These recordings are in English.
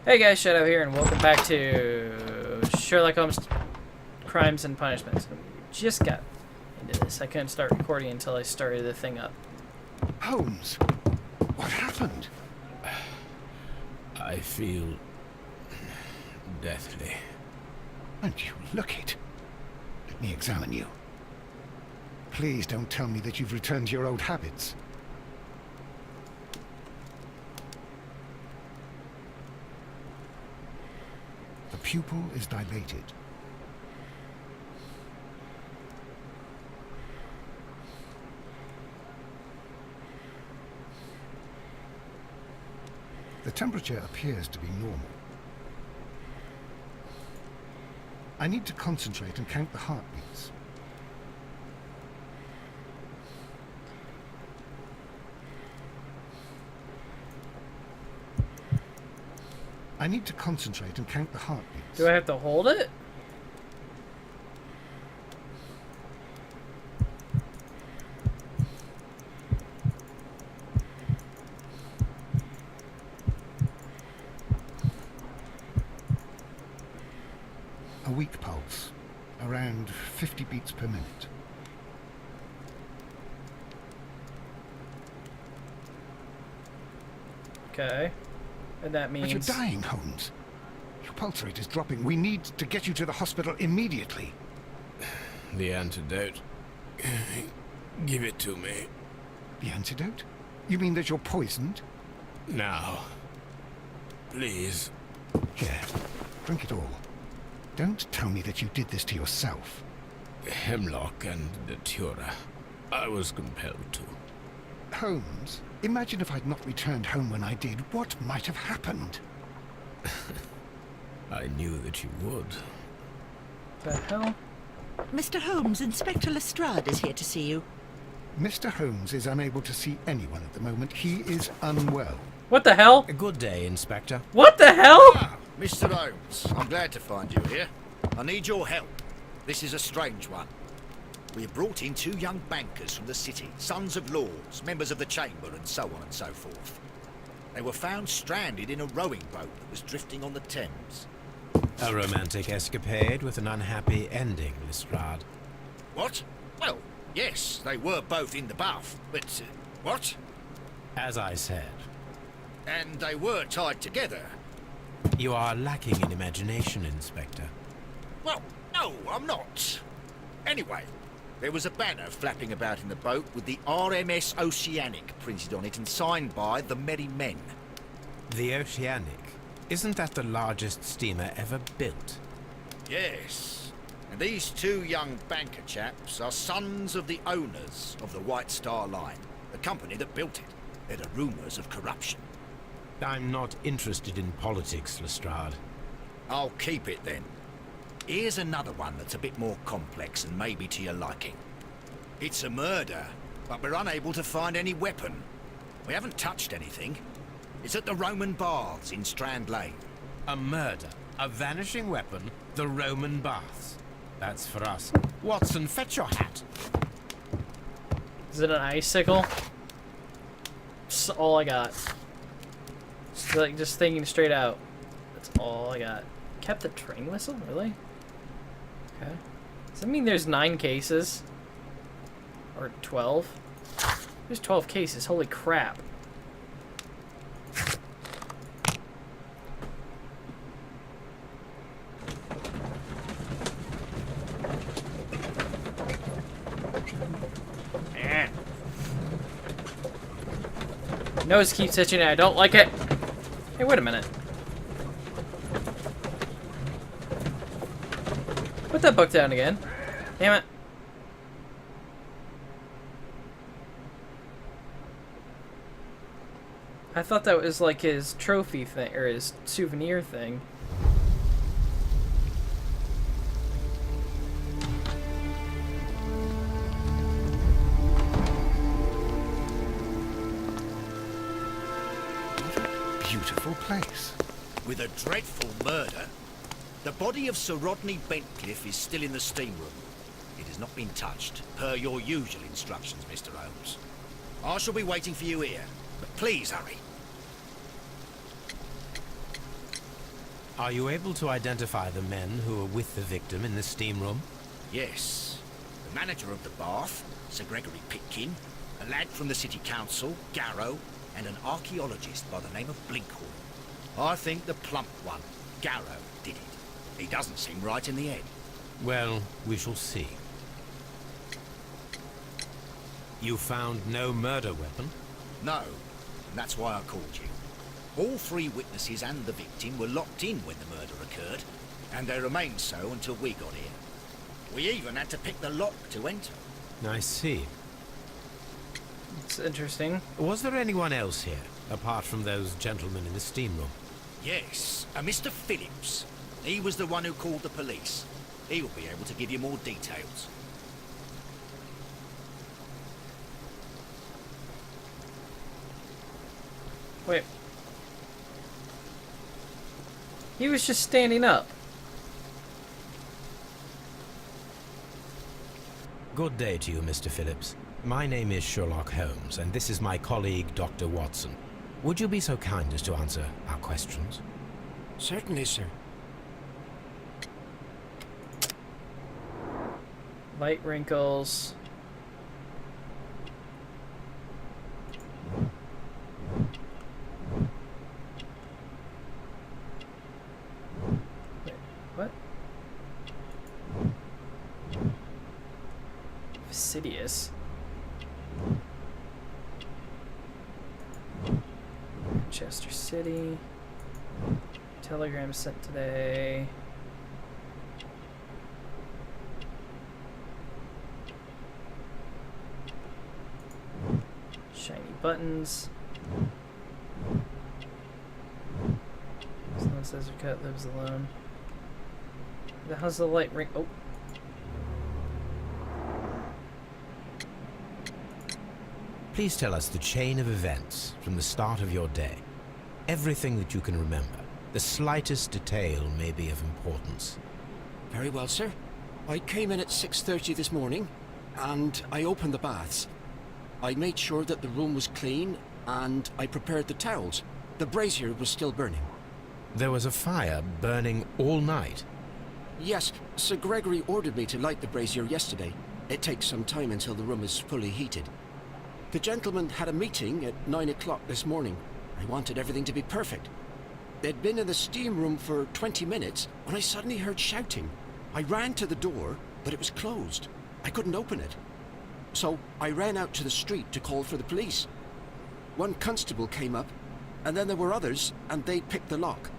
Hey guys, Shadow here, and welcome back to Sherlock Holmes Crimes and Punishments. We just got into this. I couldn't start recording until I started the thing up. Holmes, what happened? I feel deathly. And you look it. Let me examine you. Please don't tell me that you've returned to your old habits. The pupil is dilated. The temperature appears to be normal. I need to concentrate and count the heartbeats. I need to concentrate and count the heartbeats. Do I have to hold it? A weak pulse, around 50 beats per minute. Okay. And that means... But you're dying, Holmes. Your pulse rate is dropping. We need to get you to the hospital immediately. The antidote. Give it to me. The antidote? You mean that you're poisoned? Now. Please. Here, drink it all. Don't tell me that you did this to yourself. Hemlock and Datura. I was compelled to. Holmes, imagine if I'd not returned home when I did. What might have happened? I knew that you would. The hell? Mr. Holmes, Inspector Lestrade is here to see you. Mr. Holmes is unable to see anyone at the moment. He is unwell. What the hell? A good day, Inspector. What the hell? Ah, Mr. Holmes, I'm glad to find you here. I need your help. This is a strange one. We have brought in two young bankers from the city, sons of lords, members of the Chamber, and so on and so forth. They were found stranded in a rowing boat that was drifting on the Thames. A romantic escapade with an unhappy ending, Lestrade. What? Well, yes, they were both in the bath, but... what? As I said, And they were tied together. you are lacking in imagination, Inspector. Well, no, I'm not. Anyway, there was a banner flapping about in the boat with the RMS Oceanic printed on it and signed by the Merry Men. The Oceanic. Isn't that the largest steamer ever built? Yes. And these two young banker chaps are sons of the owners of the White Star Line, the company that built it. There are rumours of corruption. I'm not interested in politics, Lestrade. I'll keep it then. Here's another one that's a bit more complex and maybe to your liking. It's a murder, but we're unable to find any weapon. We haven't touched anything. It's at the Roman Baths in Strand Lane. A murder, a vanishing weapon, the Roman baths. That's for us. Watson, fetch your hat. Is it an icicle? That's all I got. Like, just thinking straight out. That's all I got. Kept the train whistle? Really? Okay. Does that mean there's 9 cases? Or 12? There's 12 cases. Holy crap. Nose keeps itching and I don't like it. Hey, wait a minute. Put that book down again. Damn it. I thought that was like his trophy thing, or his souvenir thing. Beautiful place. With a dreadful murder. The body of Sir Rodney Bentcliffe is still in the steam room. It has not been touched, per your usual instructions, Mr. Holmes. I shall be waiting for you here, but please hurry. Are you able to identify the men who were with the victim in the steam room? Yes. The manager of the bath, Sir Gregory Pitkin, a lad from the city council, Garrow, and an archaeologist by the name of Blinkhorn. I think the plump one, Garrow, did it. He doesn't seem right in the head. Well, we shall see. You found no murder weapon? No, and that's why I called you. All three witnesses and the victim were locked in when the murder occurred, and they remained so until we got here. We even had to pick the lock to enter. I see. It's interesting. Was there anyone else here, apart from those gentlemen in the steam room? Yes, a Mr. Phillips. He was the one who called the police. He'll be able to give you more details. Wait. He was just standing up. Good day to you, Mr. Phillips. My name is Sherlock Holmes, and this is my colleague, Dr. Watson. Would you be so kind as to answer our questions? Certainly, sir. Light wrinkles. Wait, what? Fastidious. Manchester City. Telegram sent today. Shiny buttons. Someone says your cat lives alone. The hell's the light ring? Oh. Please tell us the chain of events from the start of your day. Everything that you can remember. The slightest detail may be of importance. Very well, sir. I came in at 6:30 this morning, and I opened the baths. I made sure that the room was clean, and I prepared the towels. The brazier was still burning. There was a fire burning all night. Yes, Sir Gregory ordered me to light the brazier yesterday. It takes some time until the room is fully heated. The gentlemen had a meeting at 9 o'clock this morning. I wanted everything to be perfect. They'd been in the steam room for 20 minutes when I suddenly heard shouting. I ran to the door, but it was closed. I couldn't open it. So I ran out to the street to call for the police. One constable came up, and then there were others, and they picked the lock.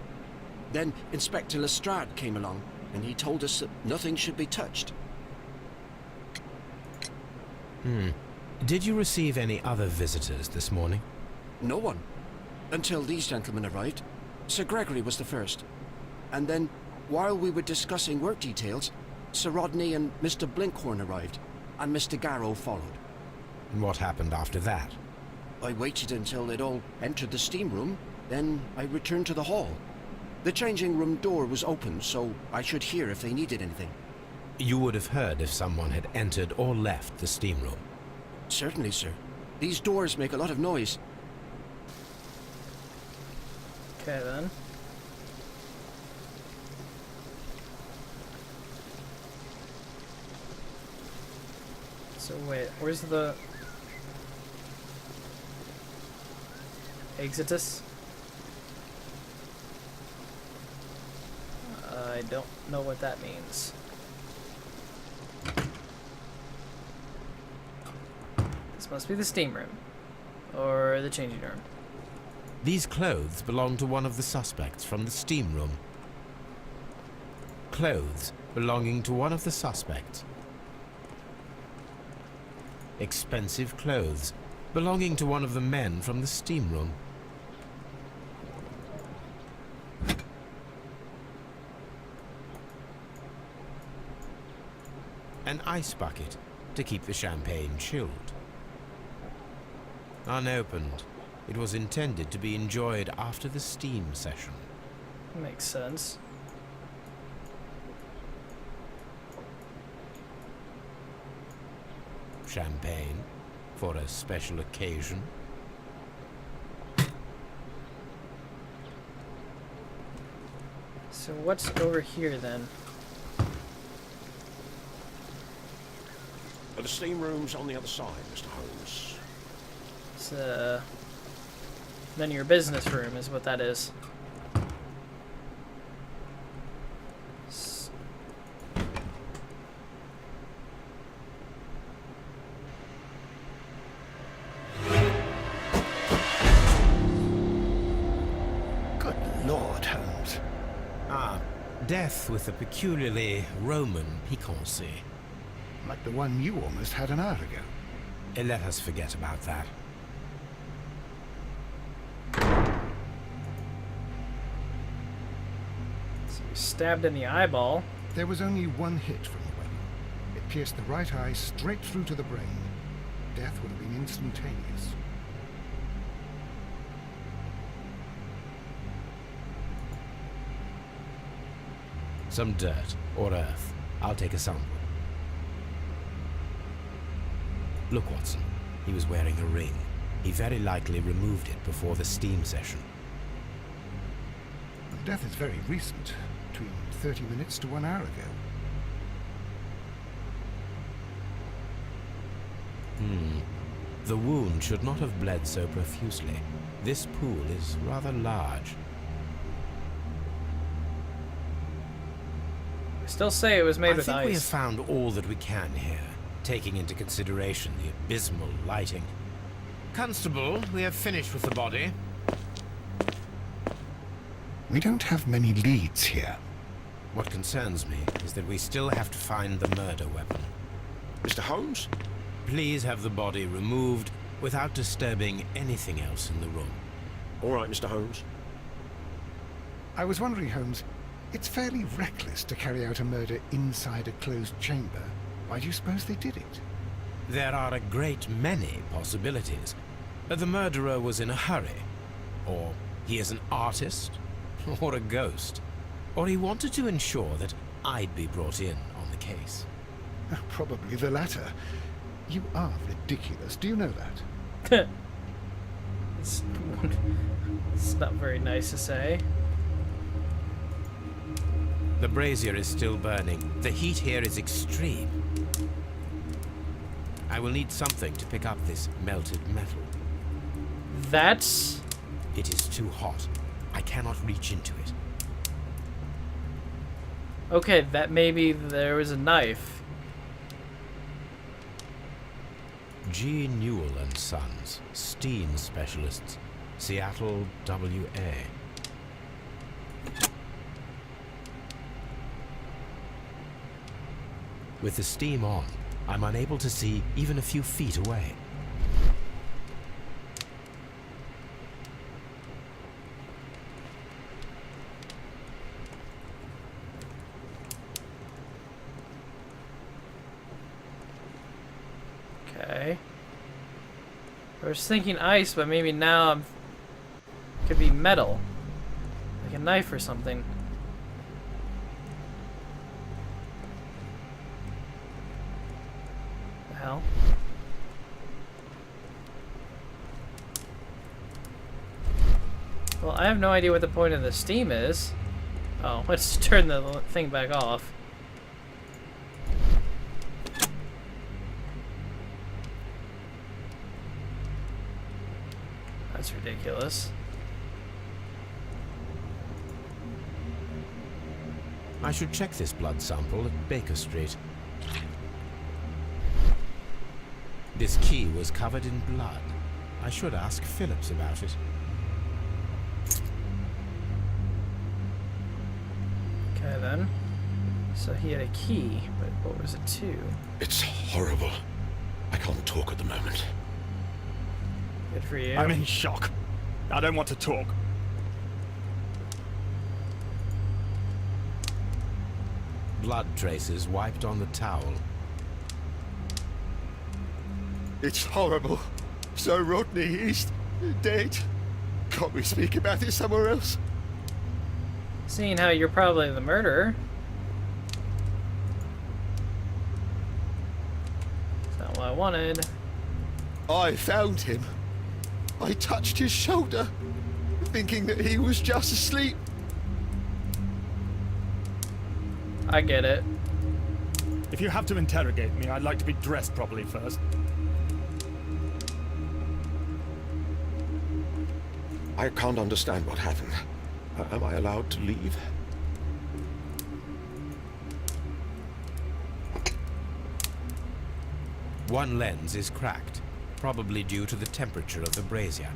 Then Inspector Lestrade came along, and he told us that nothing should be touched. Did you receive any other visitors this morning? No one. Until these gentlemen arrived. Sir Gregory was the first. And then, while we were discussing work details, Sir Rodney and Mr. Blinkhorn arrived, and Mr. Garrow followed. And what happened after that? I waited until they'd all entered the steam room, then I returned to the hall. The changing room door was open, so I should hear if they needed anything. You would have heard if someone had entered or left the steam room. Certainly, sir. These doors make a lot of noise. Okay then. So wait, where's the Exitus? I don't know what that means. This must be the steam room. Or the changing room. These clothes belong to one of the suspects from the steam room. Clothes belonging to one of the suspects. Expensive clothes belonging to one of the men from the steam room. An ice bucket to keep the champagne chilled. Unopened. It was intended to be enjoyed after the steam session. Makes sense. Champagne for a special occasion. So what's over here then? The steam room's on the other side, Mr. Holmes. It's then your business room is what that is. Good Lord, Holmes. Ah, death with a peculiarly Roman piquancy. Like the one you almost had an hour ago. Let us forget about that. So you're stabbed in the eyeball. There was only one hit from the weapon. It pierced the right eye straight through to the brain. Death would have been instantaneous. Some dirt or earth. I'll take a sample. Look, Watson. He was wearing a ring. He very likely removed it before the steam session. Death is very recent. Between 30 minutes to 1 hour ago. The wound should not have bled so profusely. This pool is rather large. I still say it was made I with think we have ice. found all that we can here, taking into consideration the abysmal lighting. Constable, we have finished with the body. We don't have many leads here. What concerns me is that we still have to find the murder weapon. Mr. Holmes? Please have the body removed without disturbing anything else in the room. All right, Mr. Holmes. I was wondering, Holmes, it's fairly reckless to carry out a murder inside a closed chamber. Why do you suppose they did it? There are a great many possibilities. The murderer was in a hurry. Or he is an artist. Or a ghost. Or he wanted to ensure that I'd be brought in on the case. Probably the latter. You are ridiculous. Do you know that? it's, it's not very nice to say. The brazier is still burning. The heat here is extreme. I will need something to pick up this melted metal. That's... It is too hot. I cannot reach into it. Okay, that maybe there was a knife. G. Newell and Sons, steam specialists, Seattle, WA. With the steam on, I'm unable to see even a few feet away. Okay. I was thinking ice, but maybe now I'm... Could be metal. Like a knife or something. The hell? Well, I have no idea what the point of the steam is. Oh, let's turn the thing back off. That's ridiculous. I should check this blood sample at Baker Street. This key was covered in blood. I should ask Phillips about it. Okay then. So he had a key, but what was it to? It's horrible. I can't talk at the moment. Good for you. I'm in shock. I don't want to talk. Blood traces wiped on the towel. It's horrible. So Rodney is dead. Can't we speak about it somewhere else? Seeing how you're probably the murderer. That's not what I wanted. I found him. I touched his shoulder, thinking that he was just asleep. I get it. If you have to interrogate me, I'd like to be dressed properly first. I can't understand what happened. Am I allowed to leave? One lens is cracked, probably due to the temperature of the brazier.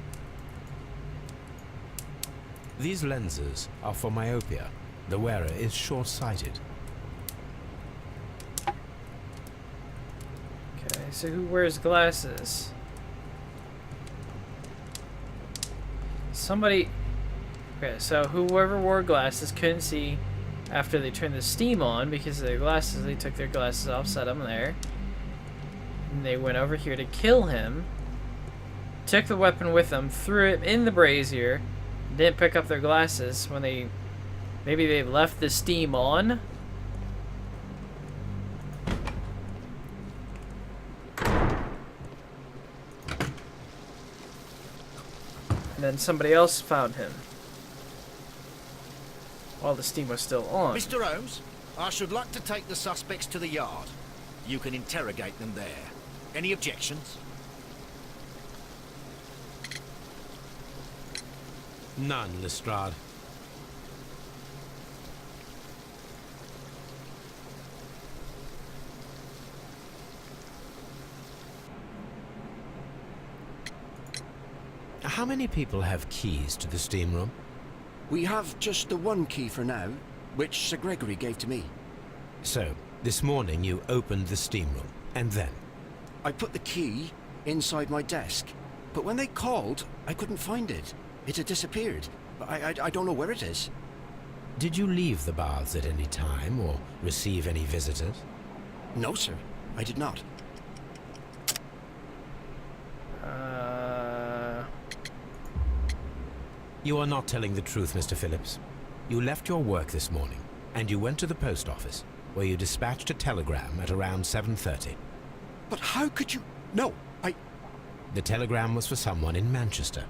These lenses are for myopia. The wearer is short-sighted. Okay, so who wears glasses? Somebody... Okay, so whoever wore glasses couldn't see after they turned the steam on because of their glasses. They took their glasses off, set them there. And they went over here to kill him. Took the weapon with them, threw it in the brazier. Didn't pick up their glasses when they... Maybe they left the steam on? And then somebody else found him while the steam was still on. Mr. Holmes, I should like to take the suspects to the yard. You can interrogate them there. Any objections? None, Lestrade. How many people have keys to the steam room? We have just the one key for now, which Sir Gregory gave to me. So, this morning you opened the steam room, and then? I put the key inside my desk, but when they called, I couldn't find it. It had disappeared. I don't know where it is. Did you leave the baths at any time, or receive any visitors? No, sir. I did not. You are not telling the truth, Mr. Phillips. You left your work this morning, and you went to the post office, where you dispatched a telegram at around 7:30. But how could you... No, The telegram was for someone in Manchester.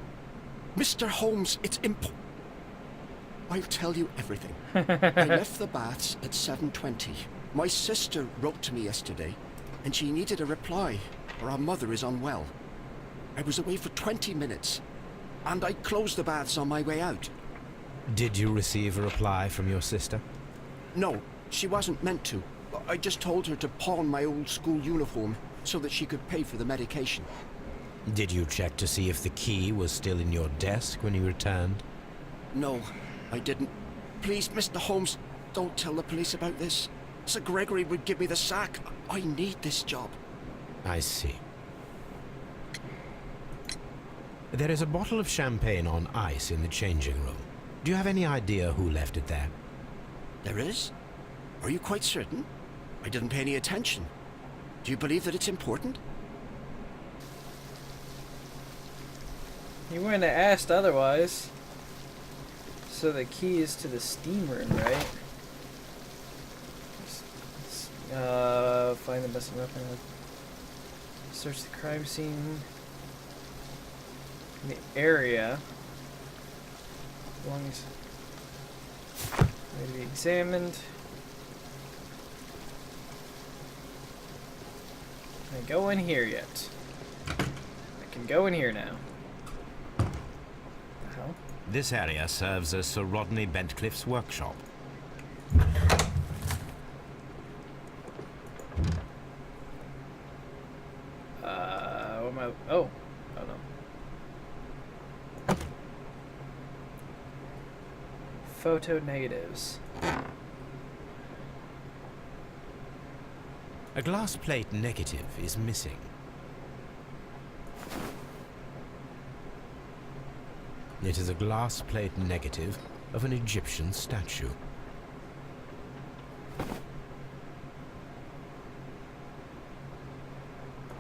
Mr. Holmes, it's I'll tell you everything. I left the baths at 7:20. My sister wrote to me yesterday, and she needed a reply, or our mother is unwell. I was away for 20 minutes, and I closed the baths on my way out. Did you receive a reply from your sister? No, she wasn't meant to. I just told her to pawn my old school uniform so that she could pay for the medication. Did you check to see if the key was still in your desk when you returned? No, I didn't. Please, Mr. Holmes, don't tell the police about this. Sir Gregory would give me the sack. I need this job. I see. There is a bottle of champagne on ice in the changing room. Do you have any idea who left it there? There is? Are you quite certain? I didn't pay any attention. Do you believe that it's important? You wouldn't have asked otherwise. So the key is to the steam room, right? Find the missing weapon. Search the crime scene. In the area. Belongs. Ready to be examined. Can I go in here yet? I can go in here now. The hell? This area serves as Sir Rodney Bentcliffe's workshop. What am I? Oh no. Photo negatives. A glass plate negative is missing. It is a glass plate negative of an Egyptian statue.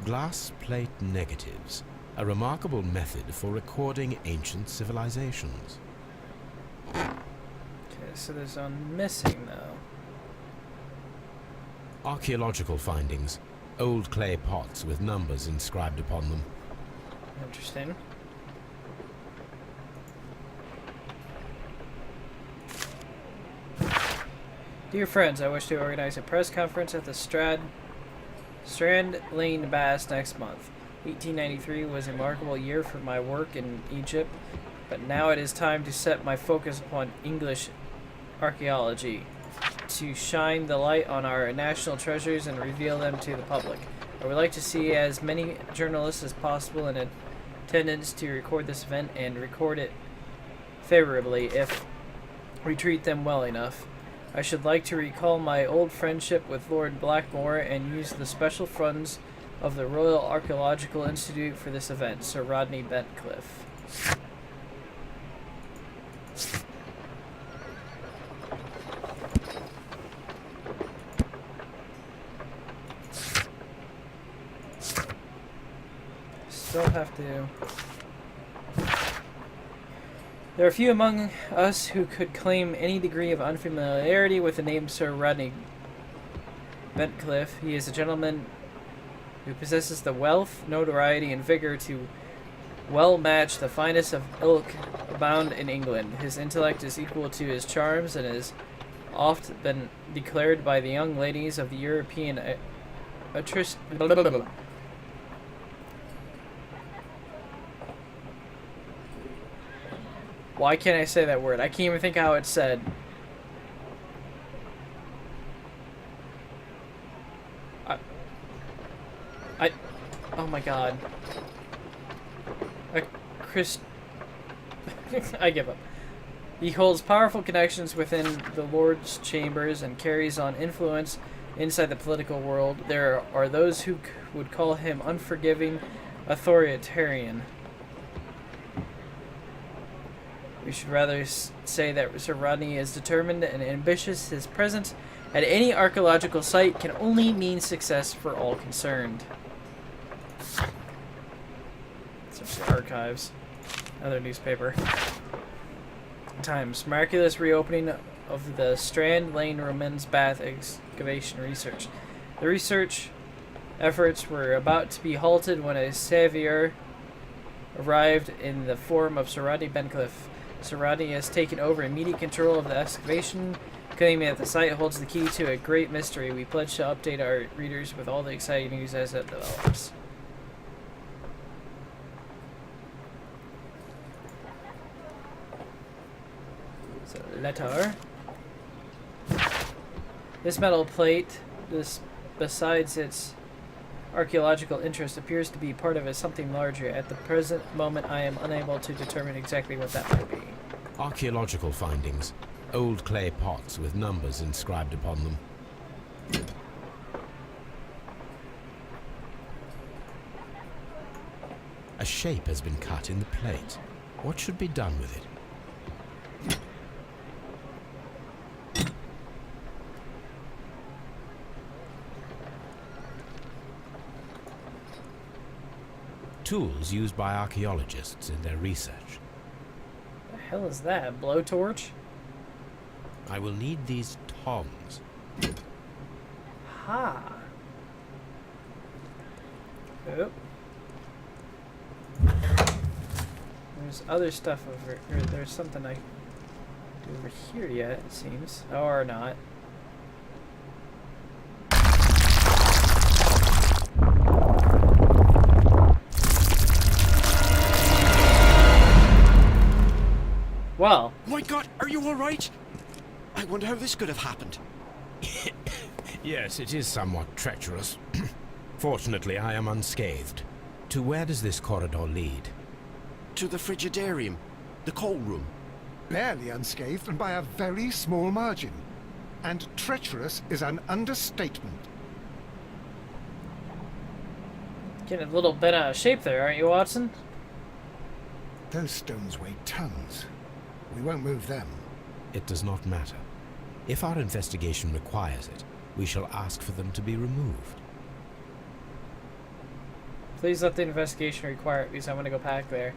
Glass plate negatives, a remarkable method for recording ancient civilizations. Okay, so there's one missing though. Archaeological findings, old clay pots with numbers inscribed upon them. Interesting. Dear friends, I wish to organize a press conference at the Strand Lane Baths next month. 1893 was a remarkable year for my work in Egypt, but now it is time to set my focus upon English archaeology, to shine the light on our national treasures and reveal them to the public. I would like to see as many journalists as possible in attendance to record this event and record it favorably if we treat them well enough. I should like to recall my old friendship with Lord Blackmore and use the special funds of the Royal Archaeological Institute for this event. Sir Rodney Bentcliffe. Still have to... There are few among us who could claim any degree of unfamiliarity with the name Sir Rodney Bentcliffe. He is a gentleman who possesses the wealth, notoriety, and vigor to well match the finest of ilk abound in England. His intellect is equal to his charms and has oft been declared by the young ladies of the European Why can't I say that word? I can't even think how it's said. Oh my god. I give up. He holds powerful connections within the Lord's chambers and carries on influence inside the political world. There are those who would call him unforgiving authoritarian. We should rather say that Sir Rodney is determined and ambitious. His presence at any archaeological site can only mean success for all concerned. Search the archives. Another newspaper. Times. Miraculous reopening of the Strand Lane Women's Bath excavation research. The research efforts were about to be halted when a savior arrived in the form of Sir Rodney Bentcliffe. Sir Rodney has taken over immediate control of the excavation, claiming that the site holds the key to a great mystery. We pledge to update our readers with all the exciting news as it develops. So, letter. This metal plate, besides its archaeological interest, appears to be part of something larger. At the present moment, I am unable to determine exactly what that might be. Archaeological findings. Old clay pots with numbers inscribed upon them. A shape has been cut in the plate. What should be done with it? Tools used by archaeologists in their research. The hell is that? Blowtorch? I will need these tongs. Ha! Oh. There's other stuff over here. There's something I do over here yet, it seems. Or not. Well. My God, are you all right? I wonder how this could have happened. Yes, it is somewhat treacherous. Fortunately, I am unscathed. To where does this corridor lead? To the frigidarium, the coal room. Barely unscathed and by a very small margin. And treacherous is an understatement. Getting a little bit out of shape there, aren't you, Watson? Those stones weigh tons. We won't move them. It does not matter. If our investigation requires it, we shall ask for them to be removed. Please let the investigation require it, because I want to go pack there.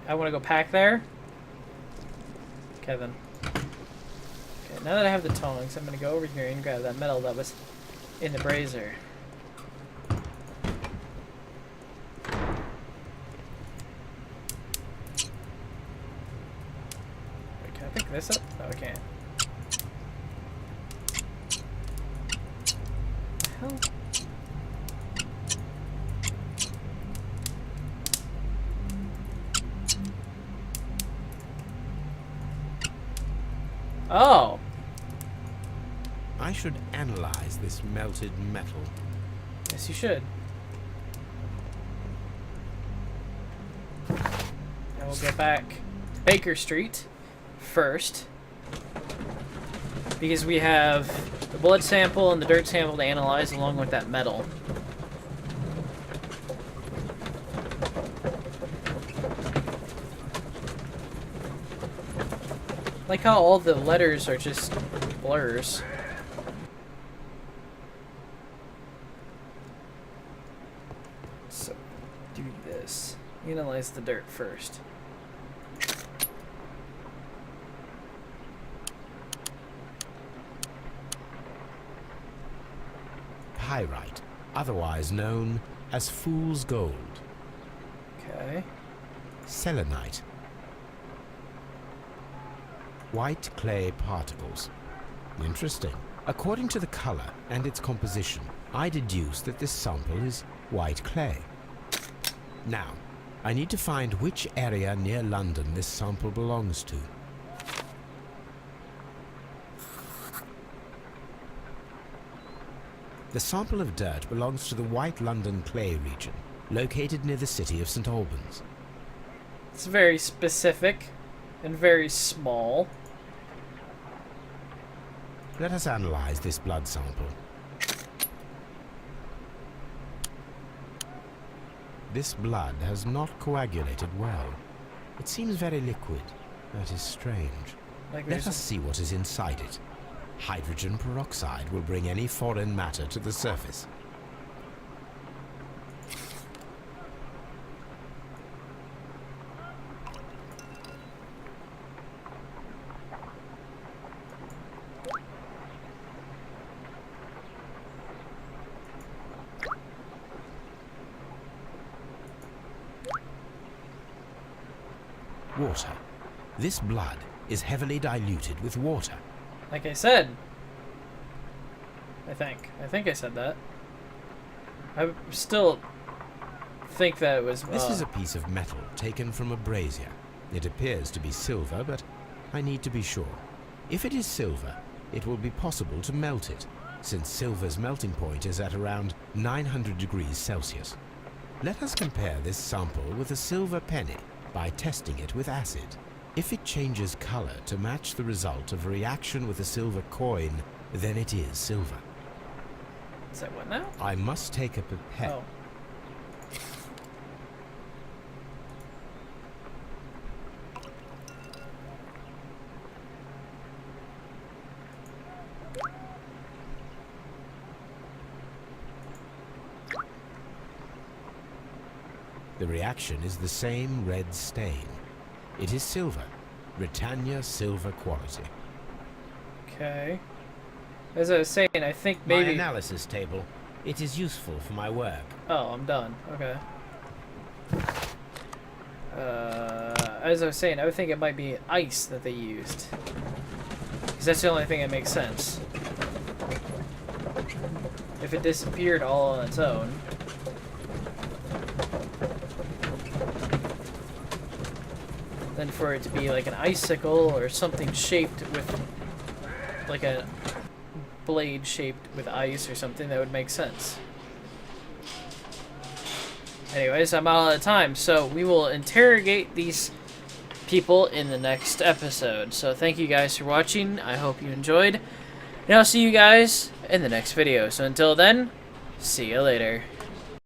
I want to go pack there? Okay, then. Okay, now that I have the tongs, I'm going to go over here and grab that metal that was in the brazier. Wait, can I pick this up? No, I can't. hell? Oh. I should analyze this melted metal. Yes, you should. And we'll get back to Baker Street first. Because we have the blood sample and the dirt sample to analyze along with that metal. I like how all the letters are just blurs. So, do this. Analyze the dirt first. Pyrite, otherwise known as fool's gold. Okay. Selenite. White clay particles. Interesting. According to the color and its composition, I deduce that this sample is white clay. Now, I need to find which area near London this sample belongs to. The sample of dirt belongs to the White London clay region, located near the city of St. Albans. It's very specific and very small. Let us analyze this blood sample. This blood has not coagulated well. It seems very liquid. That is strange. Let us see what is inside it. Hydrogen peroxide will bring any foreign matter to the surface. Water. This blood is heavily diluted with water. Like I said. I think I said that. I still think that it was... This is a piece of metal taken from a brazier. It appears to be silver, but I need to be sure. If it is silver, it will be possible to melt it, since silver's melting point is at around 900 degrees Celsius. Let us compare this sample with a silver penny by testing it with acid. If it changes color to match the result of a reaction with a silver coin, then it is silver. Is that what now? I must take a pipette. Oh. The reaction is the same red stain. It is silver. Britannia silver quality. Okay. As I was saying, I think maybe... My analysis table. It is useful for my work. Oh, I'm done. Okay. As I was saying, I would think it might be ice that they used. Because that's the only thing that makes sense. If it disappeared all on its own... then for it to be like an icicle or something shaped with... like a blade shaped with ice or something, that would make sense. Anyways, I'm out of time, so we will interrogate these people in the next episode. So thank you guys for watching. I hope you enjoyed. And I'll see you guys in the next video. So until then, see you later.